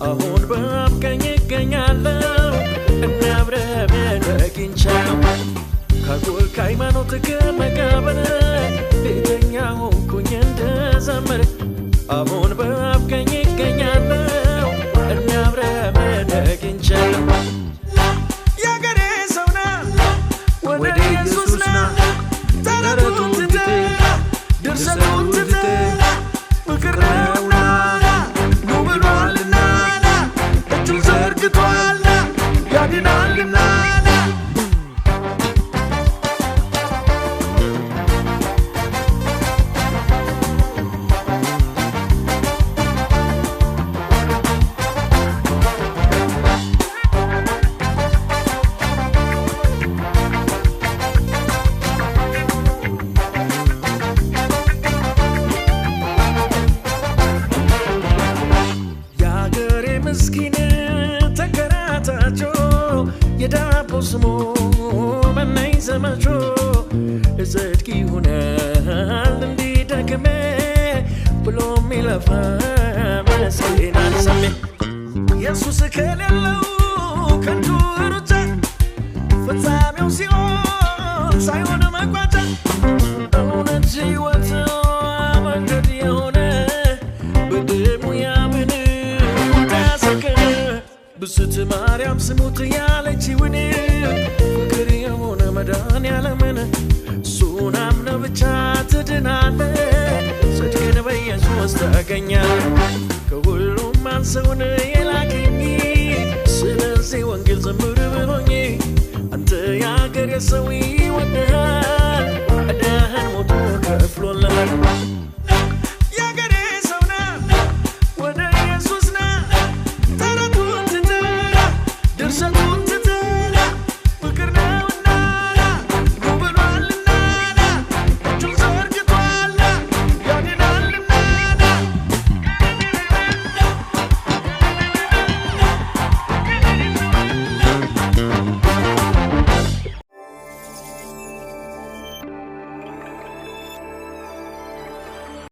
አሁን በአብቀኝ እገኛለሁ እናብረን አግኝቻለሁ ከጎል ከሃይማኖት ከመቃብር ቤተኛ ሆንኩኝ እንደዘመር አሁን በአብቀኝ እገኛለሁ እናብረን አግኝቻለሁ ያገሬ ሰውና ወደ ኢየሱስ ና ተረቱን ትተህ ድርሰቱን ትተህ ፍቅር ነውና ኑ ብሏልና እጁን ዘርግቷልና ያድናልና ምስኪን ተከራታቾ የዳቦ ስሙ በነይ ዘመቾ እጽድቅ ይሆናል እንዲደክሜ ብሎ ሚለፋ መስኪን አልሰሜ ኢየሱስ ከሌለው ከንቱ ሩጫ ፍጻሜው ሲሆን ሳይሆን መቋጫ እውነት ሕይወት መንገድ የሆነ በደሙ ያምን ብስት ማርያም ስሙት ያለችውን ፍቅር የሆነ መዳን ያለምን እሱን አምነህ ብቻ ትድናለህ ጽድቅን በኢየሱስ ታገኛለህ ከሁሉም አንሰውን የላከኝ ስለዚህ ወንጌል ዘምር ብሎኝ አንተ ያገሬ ሰው